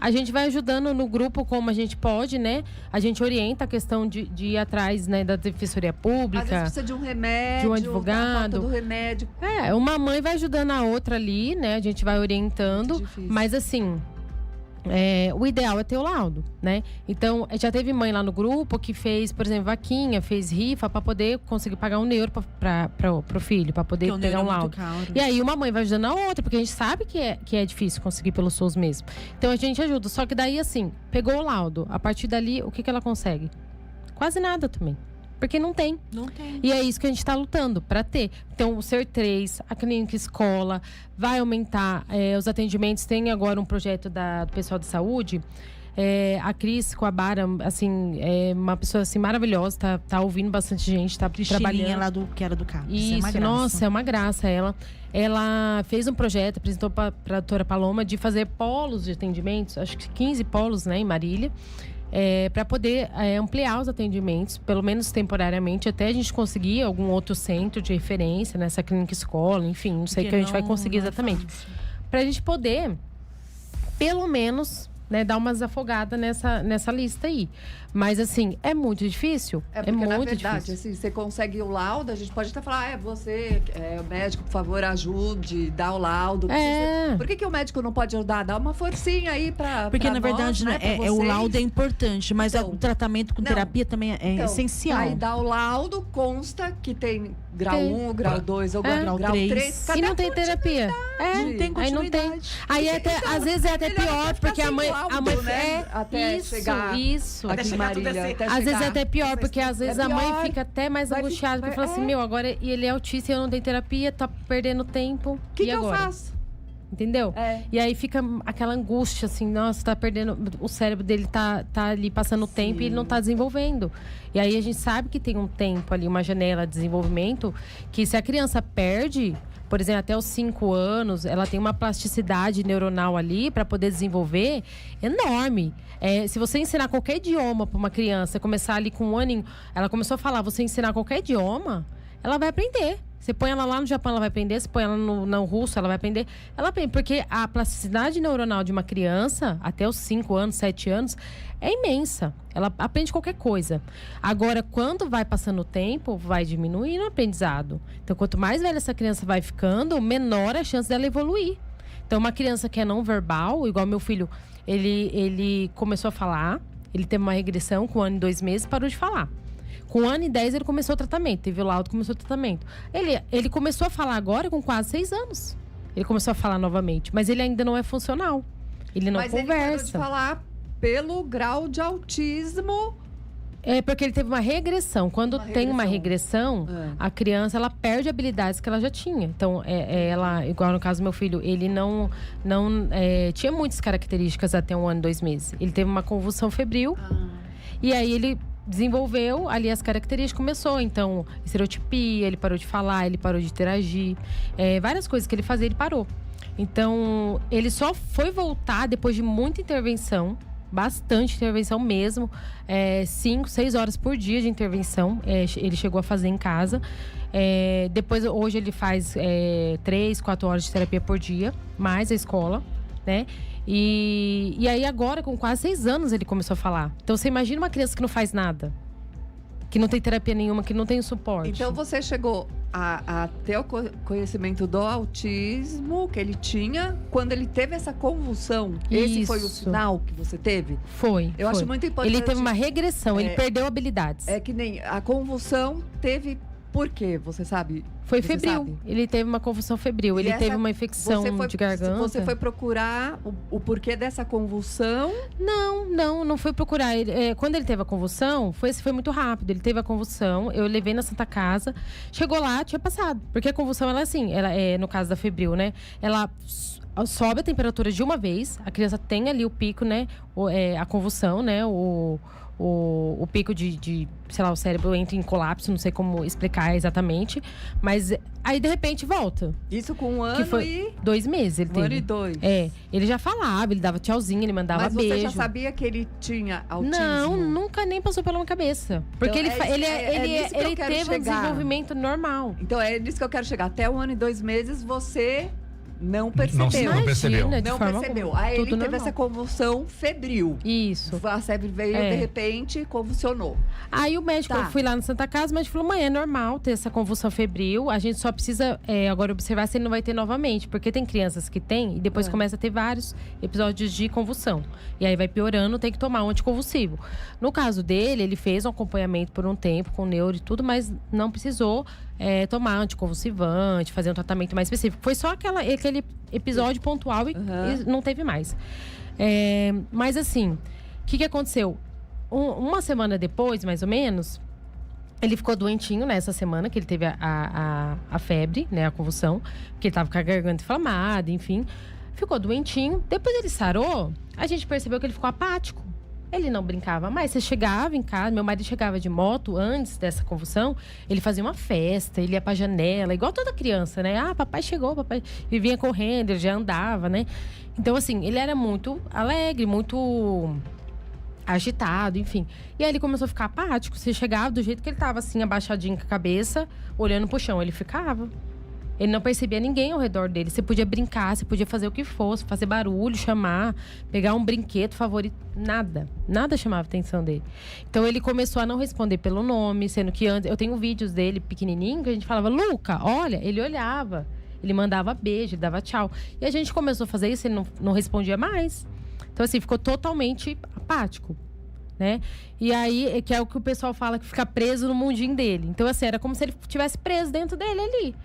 A gente vai ajudando no grupo como a gente pode, né? A gente orienta a questão de ir atrás, né, da defensoria pública. Às vezes precisa de um remédio, de um advogado. Do remédio. Uma mãe vai ajudando a outra ali, né? A gente vai orientando. Mas assim, o ideal é ter o laudo, né? Então, já teve mãe lá no grupo que fez, por exemplo, vaquinha, fez rifa para poder conseguir pagar €1 pro filho, para poder pegar um laudo. E aí uma mãe vai ajudando a outra, porque a gente sabe que é difícil conseguir pelo SUS mesmo. Então a gente ajuda. Só que daí, assim, pegou o laudo, a partir dali, o que ela consegue? Quase nada também. Porque não tem. Não tem. E é isso que a gente está lutando para ter. Então, o Ser 3, a Clínica Escola, vai aumentar os atendimentos. Tem agora um projeto do pessoal de saúde. A Cris Coabara, assim, é uma pessoa assim, maravilhosa. Tá ouvindo bastante gente, tá trabalhando. Lá que era do carro. Isso, nossa, é uma graça ela. Ela fez um projeto, apresentou para a doutora Paloma, de fazer polos de atendimentos. Acho que 15 polos, né, em Marília. Para poder ampliar os atendimentos, pelo menos temporariamente, até a gente conseguir algum outro centro de referência nessa clínica escola, enfim, não sei o que a gente vai conseguir exatamente. Para a gente poder, pelo menos, né, dar umas afogadas nessa lista aí. Mas, assim, é muito difícil. Porque, muito na verdade, difícil. Assim, você consegue o laudo, a gente pode até falar, você, o médico, por favor, ajude, dá o laudo. Por que o médico não pode ajudar? Dá uma forcinha aí pra Porque, na verdade, nós, né, o laudo é importante, mas o tratamento com terapia também é essencial. Aí dá o laudo, consta que tem grau 1, grau 2 ou grau 3. E não tem terapia. Não tem continuidade. Aí, às vezes, é até pior, porque a mãe... laudo, né? Até chegar. Isso. Até chegar tudo assim. Às vezes é até pior, porque às vezes a mãe fica até mais angustiada. Porque fala assim, agora ele é autista e eu não tenho terapia, tá perdendo tempo. O que eu faço? Entendeu? E aí fica aquela angústia, assim, nossa, tá perdendo. O cérebro dele tá ali passando o tempo e ele não tá desenvolvendo. E aí a gente sabe que tem um tempo ali, uma janela de desenvolvimento, que se a criança perde, por exemplo, até os 5 anos, ela tem uma plasticidade neuronal ali para poder desenvolver enorme. Se você ensinar qualquer idioma para uma criança, começar ali com 1 aninho, ela começou a falar, você ensinar qualquer idioma, ela vai aprender. Você põe ela lá no Japão, ela vai aprender. Você põe ela no russo, ela vai aprender. Ela aprende, porque a plasticidade neuronal de uma criança, até os 5 anos, 7 anos, é imensa. Ela aprende qualquer coisa. Agora, quando vai passando o tempo, vai diminuindo o aprendizado. Então, quanto mais velha essa criança vai ficando, menor a chance dela evoluir. Então, uma criança que é não verbal, igual meu filho, ele começou a falar, ele teve uma regressão com 1 ano e 2 meses, parou de falar. Com 1 ano e 10 ele começou o tratamento. Teve o laudo, começou o tratamento. Ele começou a falar agora com quase 6 anos. Ele começou a falar novamente. Mas ele ainda não é funcional. Ele não conversa. Mas ele parou de falar pelo grau de autismo. É porque ele teve uma regressão. Quando tem uma regressão, a criança, ela perde habilidades que ela já tinha. Então, ela, igual no caso do meu filho, ele não tinha muitas características até 1 ano e 2 meses. Ele teve uma convulsão febril. E aí ele desenvolveu ali as características, começou. Então, estereotipia, ele parou de falar, ele parou de interagir. Várias coisas que ele fazia, ele parou. Então, ele só foi voltar depois de muita intervenção. Bastante intervenção mesmo. 5, 6 horas por dia de intervenção. Ele chegou a fazer em casa. Depois, hoje, ele faz 3, 4 horas de terapia por dia. Mais a escola, né? E aí agora, com quase 6 anos, ele começou a falar. Então, você imagina uma criança que não faz nada. Que não tem terapia nenhuma, que não tem suporte. Então, você chegou a ter o conhecimento do autismo que ele tinha quando ele teve essa convulsão. Esse foi o sinal que você teve? Foi. Eu acho muito importante. Ele teve uma regressão, ele perdeu habilidades. É que nem a convulsão teve... Por quê? Você sabe? Foi febril. Ele teve uma convulsão febril. Ele teve uma infecção de garganta. Você foi procurar o porquê dessa convulsão? Não foi procurar. Quando ele teve a convulsão, foi muito rápido. Ele teve a convulsão, eu levei na Santa Casa. Chegou lá, tinha passado. Porque a convulsão, ela é assim, no caso da febril, né? Ela sobe a temperatura de uma vez. A criança tem ali o pico, né? A convulsão, né? O pico de, sei lá, o cérebro entra em colapso, não sei como explicar exatamente. Mas aí, de repente, volta. Isso com 1 ano que foi e... 2 meses ele teve. 1 ano e 2. Ele já falava, ele dava tchauzinho, ele mandava beijo. Mas você já sabia que ele tinha autismo? Não, nunca nem passou pela minha cabeça. Porque então, ele teve um desenvolvimento normal. Então, é nisso que eu quero chegar. Até 1 ano e 2 meses, você... Não percebeu. Não percebeu. Não percebeu. Aí ele teve essa convulsão febril. Isso. A febre veio, de repente, convulsionou. Aí o médico, eu fui lá na Santa Casa, o médico falou, mãe, é normal ter essa convulsão febril. A gente só precisa agora observar se ele não vai ter novamente. Porque tem crianças que tem e depois começa a ter vários episódios de convulsão. E aí vai piorando, tem que tomar um anticonvulsivo. No caso dele, ele fez um acompanhamento por um tempo com neuro e tudo, mas não precisou tomar anticonvulsivante, fazer um tratamento mais específico. Foi só aquele episódio pontual e não teve mais. Mas assim, o que aconteceu? Uma semana depois, mais ou menos, ele ficou doentinho nessa semana que ele teve a febre, né, a convulsão, porque ele tava com a garganta inflamada, enfim. Ficou doentinho. Depois ele sarou, a gente percebeu que ele ficou apático. Ele não brincava mais. Você chegava em casa, meu marido chegava de moto antes dessa convulsão, ele fazia uma festa, ele ia pra janela, igual toda criança, né? Ah, papai chegou, papai. E vinha correndo, ele já andava, né? Então, assim, ele era muito alegre, muito agitado, enfim. E aí ele começou a ficar apático. Você chegava do jeito que ele tava, assim, abaixadinho com a cabeça, olhando pro chão, ele ficava. Ele não percebia ninguém ao redor dele. Você podia brincar, você podia fazer o que fosse, fazer barulho, chamar, pegar um brinquedo favorito. Nada chamava a atenção dele. Então ele começou a não responder pelo nome, sendo que antes... Eu tenho vídeos dele pequenininho que a gente falava, Luca, olha, ele olhava. Ele mandava beijo, ele dava tchau. E a gente começou a fazer isso, ele não respondia mais. Então assim, ficou totalmente apático, né? E aí, que é o que o pessoal fala, que fica preso no mundinho dele. Então assim, era como se ele estivesse preso dentro dele ali.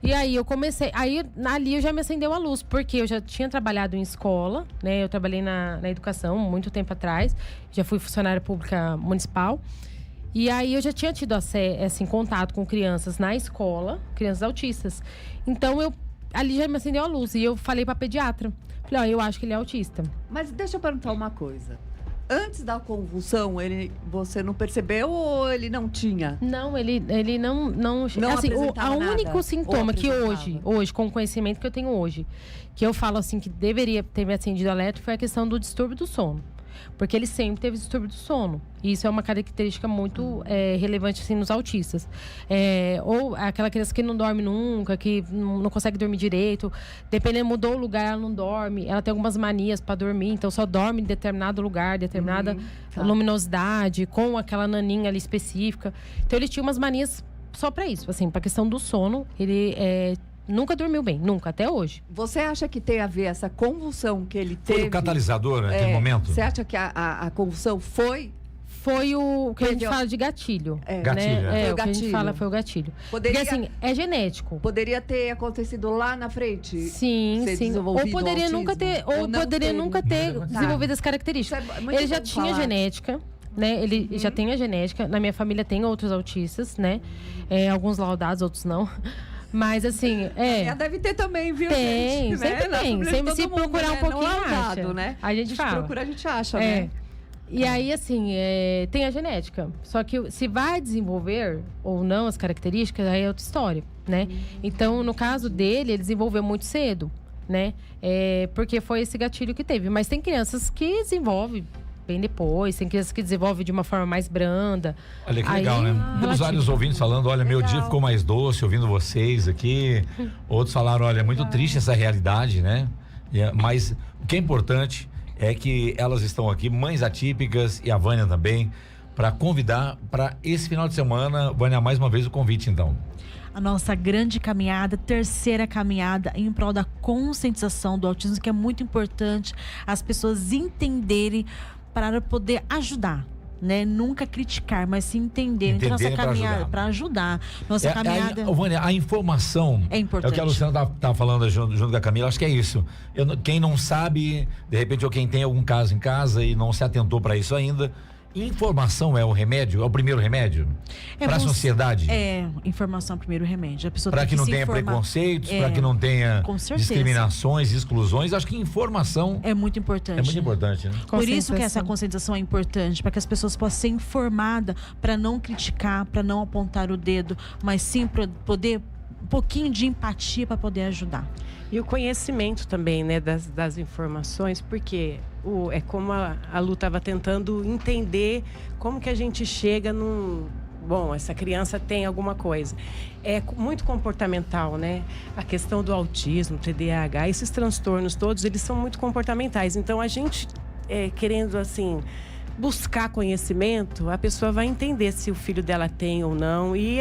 E aí eu comecei, ali eu já me acendeu a luz, porque eu já tinha trabalhado em escola, né? Eu trabalhei na educação muito tempo atrás, já fui funcionária pública municipal. E aí eu já tinha tido assim, contato com crianças na escola, crianças autistas. Então ali já me acendeu a luz e eu falei pra pediatra. Falei, eu acho que ele é autista. Mas deixa eu perguntar uma coisa. Antes da convulsão, você não percebeu ou ele não tinha? Não, ele não assim, apresentava nada, único sintoma que hoje, com o conhecimento que eu tenho hoje, que eu falo assim que deveria ter me acendido alerta, foi a questão do distúrbio do sono. Porque ele sempre teve distúrbio do sono. E isso é uma característica muito relevante assim, nos autistas. Ou aquela criança que não dorme nunca, que não consegue dormir direito. Dependendo, mudou o lugar, ela não dorme. Ela tem algumas manias para dormir, então só dorme em determinado lugar, determinada luminosidade, com aquela naninha ali específica. Então ele tinha umas manias só para isso, assim, para a questão do sono. Ele nunca dormiu bem, nunca, até hoje. Você acha que tem a ver essa convulsão que ele teve? Foi o catalisador naquele momento? Você acha que a convulsão foi o que a gente fala de gatilho. Gatilho, né? o que a gente fala foi o gatilho. Porque assim, é genético. Poderia ter acontecido lá na frente? Sim. Ou poderia nunca ter, desenvolvido as características. Ele já tinha genética. Né? Ele já tem a genética. Na minha família tem outros autistas, né? Alguns laudados, outros não. Mas assim, deve ter também, viu? Tem, gente, sempre né? tem. Sempre se procurar um pouquinho, acha. Né? A gente fala. procura, a gente acha, né? E aí, assim, tem a genética. Só que se vai desenvolver ou não as características, aí é outra história, né? Então, no caso dele, ele desenvolveu muito cedo, né? Porque foi esse gatilho que teve. Mas tem crianças que desenvolvem bem depois, tem crianças que desenvolvem de uma forma mais branda. Olha que legal, né? Temos vários ouvintes falando, olha, meu dia ficou mais doce ouvindo vocês aqui. Outros falaram, olha, é muito triste essa realidade, né? Mas o que é importante é que elas estão aqui, mães atípicas e a Vânia também, para convidar para esse final de semana. Vânia, mais uma vez o convite, então. A nossa grande caminhada, terceira caminhada em prol da conscientização do autismo, que é muito importante as pessoas entenderem para poder ajudar, né? Nunca criticar, mas se entender nossa caminhada para ajudar. Nossa caminhada. Vânia, a informação é importante. É o que a Luciana tá falando junto com a Camila, acho que é isso. Quem não sabe, de repente, ou quem tem algum caso em casa e não se atentou para isso ainda, informação é o remédio? É o primeiro remédio? Para a sociedade? Informação é o primeiro remédio. Para que não tenha preconceitos, para que não tenha discriminações, exclusões. Acho que informação é muito importante. É muito importante, né? Por isso que essa conscientização é importante, para que as pessoas possam ser informadas, para não criticar, para não apontar o dedo, mas sim para poder um pouquinho de empatia para poder ajudar. E o conhecimento também, né, das informações, porque é como a Lu estava tentando entender como que a gente chega num... Bom, essa criança tem alguma coisa. É muito comportamental, né? A questão do autismo, TDAH, esses transtornos todos, eles são muito comportamentais. Então, a gente querendo, assim, buscar conhecimento, a pessoa vai entender se o filho dela tem ou não e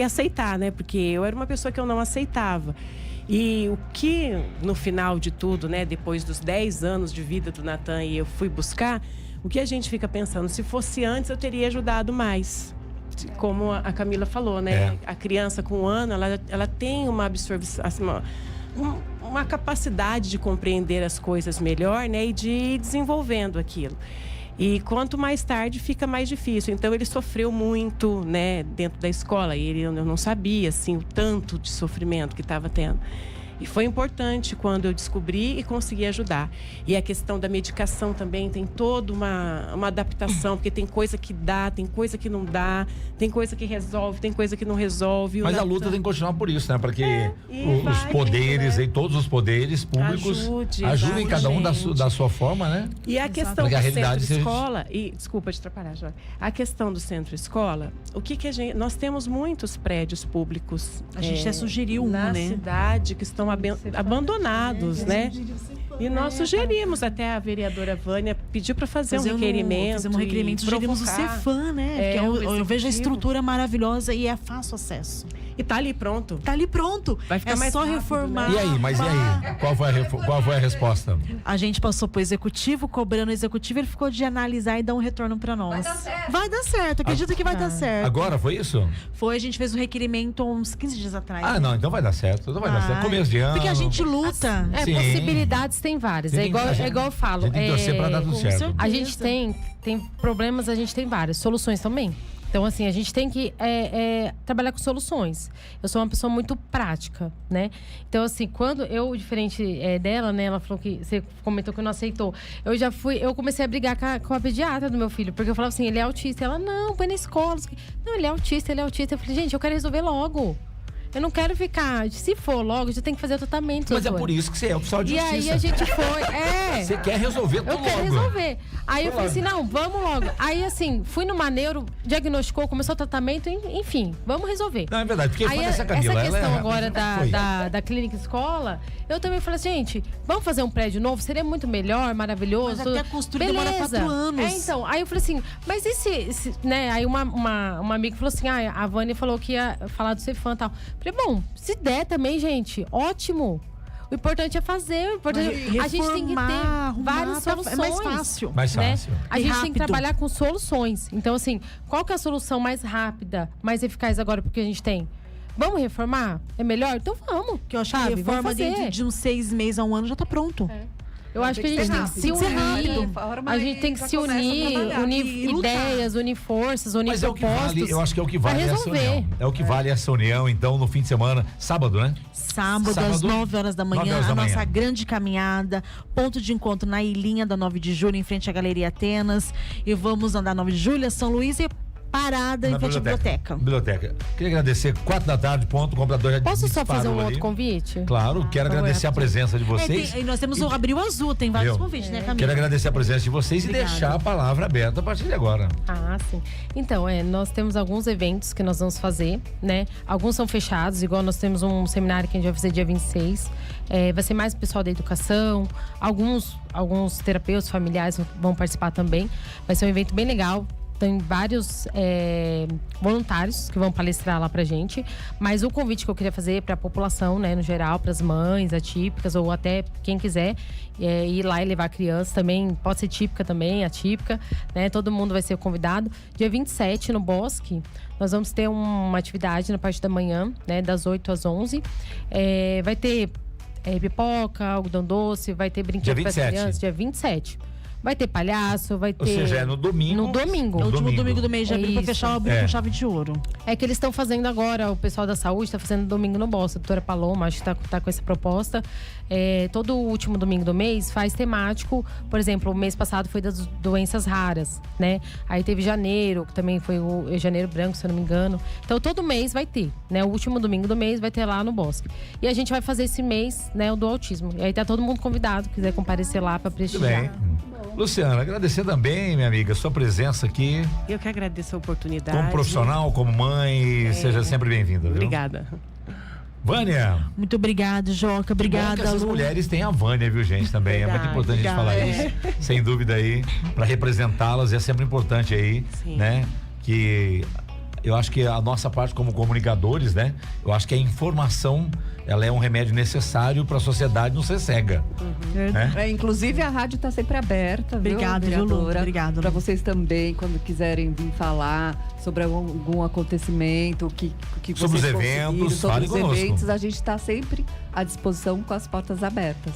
aceitar, né? Porque eu era uma pessoa que eu não aceitava. E o que, no final de tudo, né, depois dos 10 anos de vida do Natan e eu fui buscar, o que a gente fica pensando, se fosse antes eu teria ajudado mais. Como a Camila falou, né? A criança com 1 ano, ela tem uma absorção, assim, uma capacidade de compreender as coisas melhor, né? E de ir desenvolvendo aquilo. E quanto mais tarde fica mais difícil. Então ele sofreu muito, né, dentro da escola. E eu não sabia assim o tanto de sofrimento que estava tendo. E foi importante quando eu descobri e consegui ajudar. E a questão da medicação também tem toda uma adaptação, porque tem coisa que dá, tem coisa que não dá, tem coisa que resolve, tem coisa que não resolve. Mas a luta tem que continuar por isso, né? Para que os poderes, e todos os poderes públicos ajudem cada um da sua forma, né? E a questão do centro-escola, e desculpa te atrapalhar, Joia. A questão do centro-escola, o que a gente... Nós temos muitos prédios públicos. A gente até sugeriu na cidade que estão abandonados, né? E nós sugerimos, até a vereadora Vânia pediu para fazer um requerimento. Fizemos um requerimento, sugerimos o Cefam, né? Porque eu vejo a estrutura maravilhosa e é fácil acesso. E tá ali pronto. Tá ali pronto. Vai ficar é mais só rápido, reformar. né? E aí, mas e aí? Qual foi a resposta? A gente passou pro executivo, cobrando o executivo, ele ficou de analisar e dar um retorno pra nós. Vai dar certo, acredito que vai dar certo. Agora foi isso? Foi, a gente fez um requerimento uns 15 dias atrás. Ah, não, então vai dar certo. Então vai dar certo. Começo de ano. Porque a gente luta. Sim. Possibilidades tem várias. É igual eu falo. A gente tem que torcer pra dar tudo certo. A gente tem problemas, a gente tem várias. Soluções também. Então, assim, a gente tem que trabalhar com soluções. Eu sou uma pessoa muito prática, né? Então, assim, quando eu, diferente dela, né? Ela falou que, você comentou que não aceitou. Eu comecei a brigar com a pediatra do meu filho. Porque eu falava assim, ele é autista. Ela, não, põe na escola. Não, ele é autista. Eu falei, gente, eu quero resolver logo. Eu não quero ficar. Se for logo, já tem que fazer o tratamento. Mas é por isso que você é oficial de justiça. E aí a gente foi. Você quer resolver tudo logo. Eu quero resolver. Aí eu falei assim, não, vamos logo. Aí assim, fui numa neuro, diagnosticou, começou o tratamento, enfim, vamos resolver. Não, é verdade, porque aí, essa Camila, essa questão ela agora da clínica escola, eu também falei assim, gente, vamos fazer um prédio novo? Seria muito melhor, maravilhoso. Mas até a costura demora 4 anos. Então, aí eu falei assim, mas e se né? Aí uma amiga falou assim, a Vânia falou que ia falar do Cefam e tal. Falei, bom, se der também, gente, ótimo. O importante é fazer, o importante a gente tem que ter várias soluções. É mais fácil. Mais fácil. Né? A gente tem que trabalhar com soluções. Então, assim, qual que é a solução mais rápida, mais eficaz agora porque a gente tem? Vamos reformar? É melhor? Então vamos. Que eu acho que a reforma dentro de uns 6 meses a um ano já tá pronto. Eu acho que a gente tem que se unir. A gente tem que se unir ideias, unir forças, unir propostas. Eu acho que é o que vale essa união. É o que vale essa união, então, no fim de semana, sábado, né? Sábado, às 9 horas da manhã, a nossa grande caminhada, ponto de encontro na Ilhinha da 9 de julho, em frente à Galeria Atenas. E vamos andar 9 de julho, São Luís e parada em frente à biblioteca. Queria agradecer, 4 da tarde, ponto, o comprador já Posso só fazer um ali. outro convite? Claro, quero agradecer a presença de vocês. E nós temos o Abril Azul, tem vários convites, né, Camila? Quero agradecer a presença de vocês e deixar a palavra aberta a partir de agora. Ah, sim. Então, nós temos alguns eventos que nós vamos fazer, né? Alguns são fechados, igual nós temos um seminário que a gente vai fazer dia 26. Vai ser mais o pessoal da educação, alguns terapeutas familiares vão participar também. Vai ser um evento bem legal. Tem vários voluntários que vão palestrar lá pra gente. Mas o convite que eu queria fazer pra população, né, no geral, pras mães atípicas ou até quem quiser ir lá e levar crianças também. Pode ser típica também, atípica, né? Todo mundo vai ser convidado. Dia 27, no Bosque, nós vamos ter uma atividade na parte da manhã, né, das 8 às 11. Vai ter pipoca, algodão doce, vai ter brinquedo para crianças. Dia 27. Vai ter palhaço, vai ter... Ou seja, é no domingo. No domingo. No último domingo do mês de abril, pra fechar o abril com chave de ouro. É que eles estão fazendo agora, o pessoal da saúde está fazendo domingo no Bosque. A doutora Paloma, acho que tá com essa proposta. Todo o último domingo do mês faz temático. Por exemplo, o mês passado foi das doenças raras, né? Aí teve janeiro, que também foi o janeiro branco, se eu não me engano. Então, todo mês vai ter, né? O último domingo do mês vai ter lá no Bosque. E a gente vai fazer esse mês, né, o do autismo. E aí tá todo mundo convidado, quiser comparecer lá para prestigiar. Muito bem. Luciana, agradecer também, minha amiga, sua presença aqui. Eu que agradeço a oportunidade. Como profissional, como mãe, seja sempre bem-vinda. Obrigada. Vânia. Muito obrigada, Joca. Obrigada, Lu. Essas mulheres têm a Vânia, viu, gente, também. Verdade, é muito importante a gente falar isso, sem dúvida aí, para representá-las. É sempre importante aí, né? Que eu acho que a nossa parte como comunicadores, né? Eu acho que a informação, ela é um remédio necessário para a sociedade não ser cega. Né? Inclusive a rádio está sempre aberta. Obrigada, Lu. Obrigada. Para vocês também, quando quiserem vir falar sobre algum acontecimento, que sobre vocês os eventos, sobre os eventos, a gente está sempre à disposição com as portas abertas.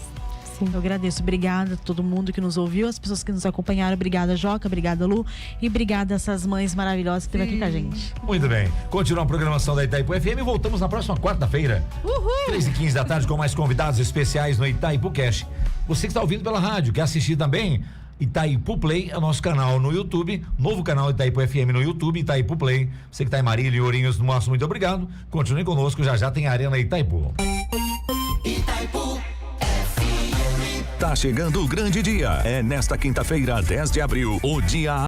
Sim, eu agradeço. Obrigada a todo mundo que nos ouviu, as pessoas que nos acompanharam. Obrigada, Joca. Obrigada, Lu. E obrigada a essas mães maravilhosas que estão aqui com a gente. Muito bem. Continua a programação da Itaipu FM. Voltamos na próxima quarta-feira. 3h15 da tarde, com mais convidados especiais no Itaipu Cash. Você que está ouvindo pela rádio, quer assistir também? Itaipu Play é o nosso canal no YouTube, novo canal Itaipu FM no YouTube, Itaipu Play. Você que está em Marília e Ourinhos, no nosso muito obrigado. Continue conosco, já tem a Arena Itaipu. Itaipu. Tá chegando o grande dia. É nesta quinta-feira, 10 de abril, o dia